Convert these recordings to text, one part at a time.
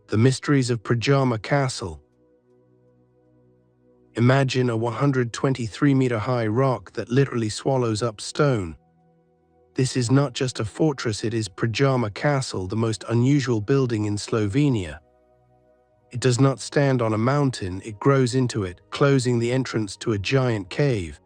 The mysteries of Predjama Castle. Imagine a 123-meter-high rock that literally swallows up stone. This is not just a fortress, it is Predjama Castle, the most unusual building in Slovenia. It does not stand on a mountain, it grows into it, closing the entrance to a giant cave.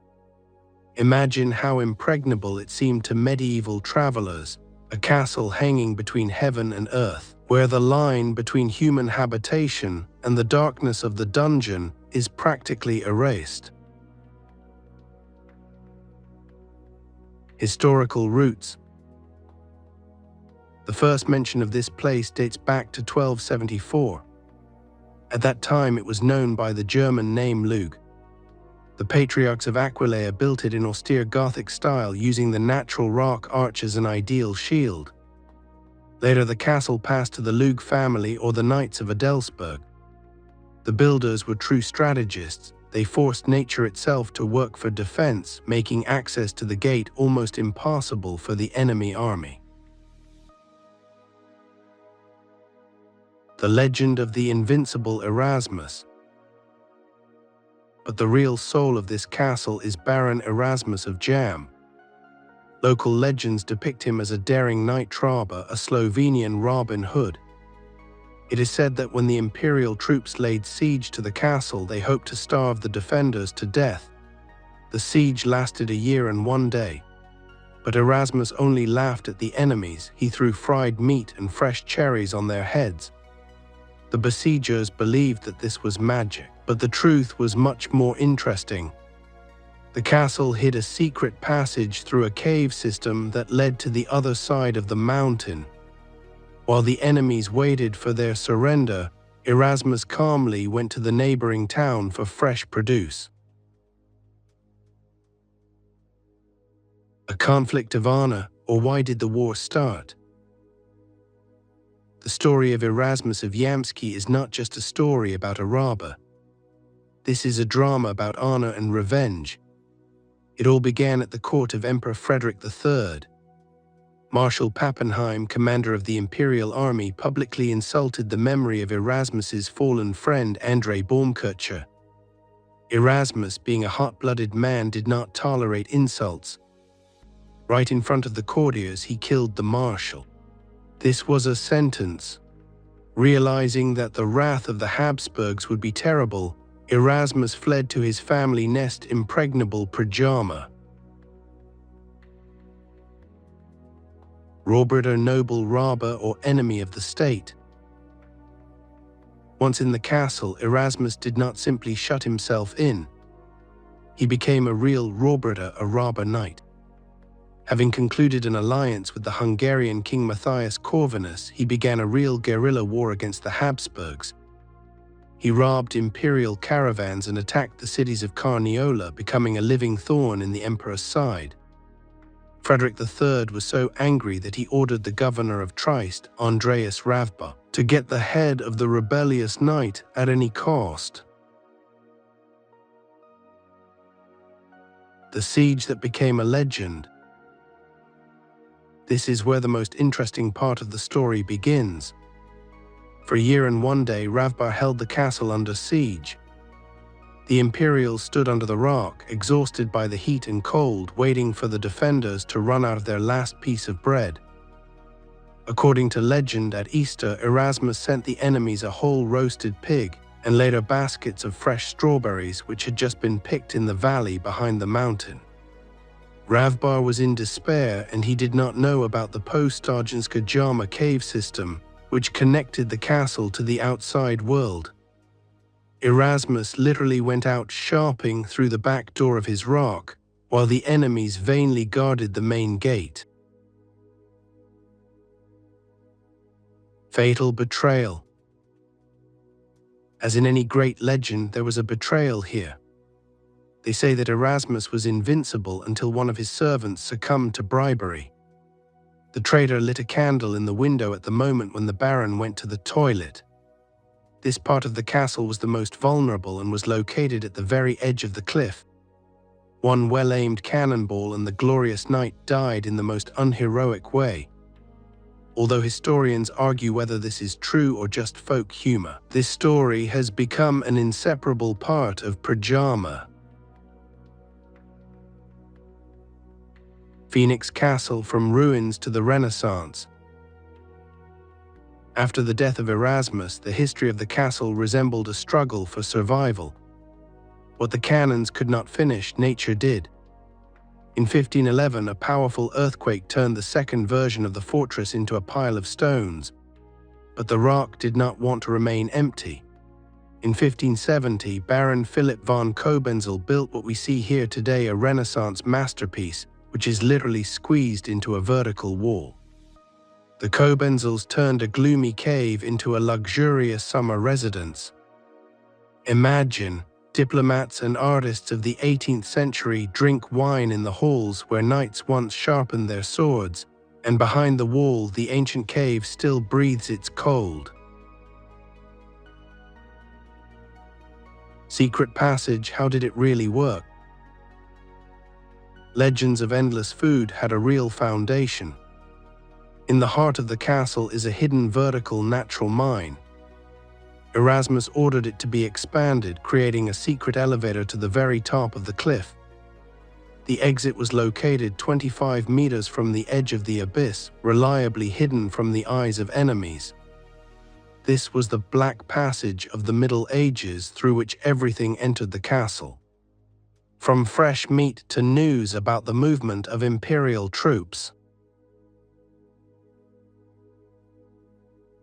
Imagine how impregnable it seemed to medieval travelers, a castle hanging between heaven and earth, where the line between human habitation and the darkness of the dungeon is practically erased. Historical roots. The first mention of this place dates back to 1274. At that time it was known by the German name Lug. The patriarchs of Aquileia built it in austere Gothic style, using the natural rock arch as an ideal shield. Later the castle passed to the Lug family or the Knights of Adelsburg. The builders were true strategists. They forced nature itself to work for defense, making access to the gate almost impossible for the enemy army. The legend of the invincible Erasmus. But the real soul of this castle is Baron Erasmus of Jam. Local legends depict him as a daring night robber, a Slovenian Robin Hood. It is said that when the imperial troops laid siege to the castle, they hoped to starve the defenders to death. The siege lasted a year and 1 day. But Erasmus only laughed at the enemies. He threw fried meat and fresh cherries on their heads. The besiegers believed that this was magic, but the truth was much more interesting. The castle hid a secret passage through a cave system that led to the other side of the mountain. While the enemies waited for their surrender, Erasmus calmly went to the neighboring town for fresh produce. A conflict of honor, or why did the war start? The story of Erasmus of Yamski is not just a story about a robber. This is a drama about honor and revenge. It all began at the court of Emperor Frederick III. Marshal Pappenheim, commander of the imperial army, publicly insulted the memory of Erasmus's fallen friend Andrei Baumkircher. Erasmus, being a hot-blooded man, did not tolerate insults. Right in front of the courtiers, he killed the marshal. This was a sentence. Realizing that the wrath of the Habsburgs would be terrible, Erasmus fled to his family nest impregnable Predjama. Raubritter, noble robber or enemy of the state. Once in the castle, Erasmus did not simply shut himself in. He became a real Raubritter, a robber knight. Having concluded an alliance with the Hungarian king Matthias Corvinus, he began a real guerrilla war against the Habsburgs. He robbed imperial caravans and attacked the cities of Carniola, becoming a living thorn in the emperor's side. Frederick III was so angry that he ordered the governor of Trieste, Andreas Ravba, to get the head of the rebellious knight at any cost. The siege that became a legend. This is where the most interesting part of the story begins. For a year and 1 day, Ravbar held the castle under siege. The Imperials stood under the rock, exhausted by the heat and cold, waiting for the defenders to run out of their last piece of bread. According to legend, at Easter, Erasmus sent the enemies a whole roasted pig, and later baskets of fresh strawberries which had just been picked in the valley behind the mountain. Ravbar was in despair, and he did not know about the Predjama cave system, which connected the castle to the outside world. Erasmus literally went out sharping through the back door of his rock, while the enemies vainly guarded the main gate. Fatal betrayal. As in any great legend, there was a betrayal here. They say that Erasmus was invincible until one of his servants succumbed to bribery. The traitor lit a candle in the window at the moment when the Baron went to the toilet. This part of the castle was the most vulnerable and was located at the very edge of the cliff. One well-aimed cannonball and the glorious knight died in the most unheroic way. although historians argue whether this is true or just folk humor. This story has become an inseparable part of Predjama. Windisch Castle from ruins to the Renaissance. After the death of Erasmus, the history of the castle resembled a struggle for survival. What the cannons could not finish, nature did. In 1511, a powerful earthquake turned the second version of the fortress into a pile of stones, but the rock did not want to remain empty. In 1570, Baron Philip von Cobenzl built what we see here today, a Renaissance masterpiece, which is literally squeezed into a vertical wall. The Cobenzls turned a gloomy cave into a luxurious summer residence. Imagine, diplomats and artists of the 18th century drink wine in the halls where knights once sharpened their swords, and behind the wall the ancient cave still breathes its cold. Secret passage, how did it really work? Legends of endless food had a real foundation. In the heart of the castle is a hidden vertical natural mine. Erasmus ordered it to be expanded, creating a secret elevator to the very top of the cliff. The exit was located 25 meters from the edge of the abyss, reliably hidden from the eyes of enemies. This was the Black Passage of the Middle Ages through which everything entered the castle. From fresh meat to news about the movement of imperial troops.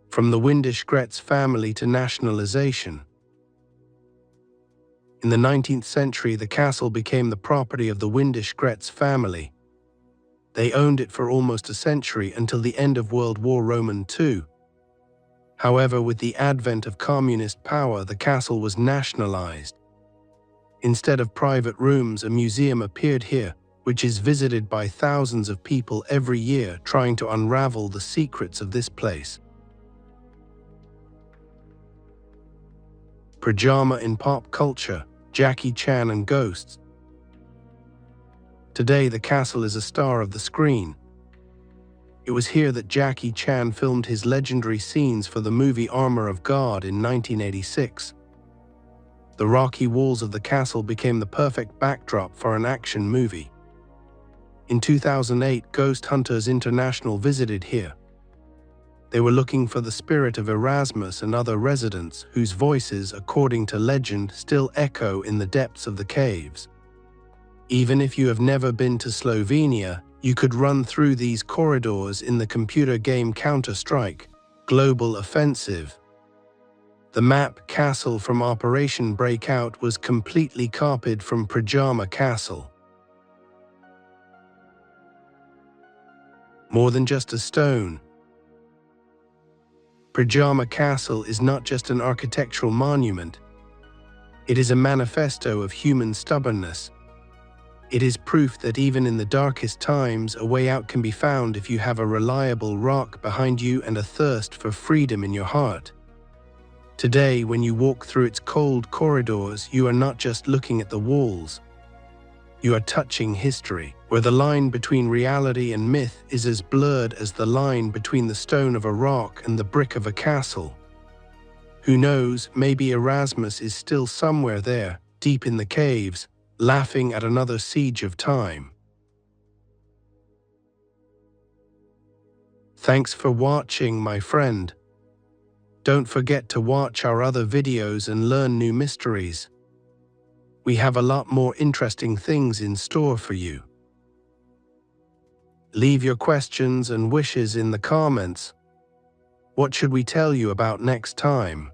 From the Windisch-Gretz family to nationalization. In the 19th century, the castle became the property of the Windisch-Gretz family. They owned it for almost a century until the end of World War II. However, with the advent of communist power, the castle was nationalized. Instead of private rooms, a museum appeared here, which is visited by thousands of people every year trying to unravel the secrets of this place. Predjama in pop culture, Jackie Chan and ghosts. Today, the castle is a star of the screen. It was here that Jackie Chan filmed his legendary scenes for the movie Armor of God in 1986. The rocky walls of the castle became the perfect backdrop for an action movie. In 2008, Ghost Hunters International visited here. They were looking for the spirit of Erasmus and other residents whose voices, according to legend, still echo in the depths of the caves. Even if you have never been to Slovenia, you could run through these corridors in the computer game Counter-Strike: Global Offensive. The map Castle from Operation Breakout was completely copied from Predjama Castle. More than just a stone. Predjama Castle is not just an architectural monument. It is a manifesto of human stubbornness. It is proof that even in the darkest times, a way out can be found if you have a reliable rock behind you and a thirst for freedom in your heart. Today, when you walk through its cold corridors, you are not just looking at the walls. You are touching history, where the line between reality and myth is as blurred as the line between the stone of a rock and the brick of a castle. Who knows, maybe Erasmus is still somewhere there, deep in the caves, laughing at another siege of time. Thanks for watching, my friend. Don't forget to watch our other videos and learn new mysteries. We have a lot more interesting things in store for you. Leave your questions and wishes in the comments. What should we tell you about next time?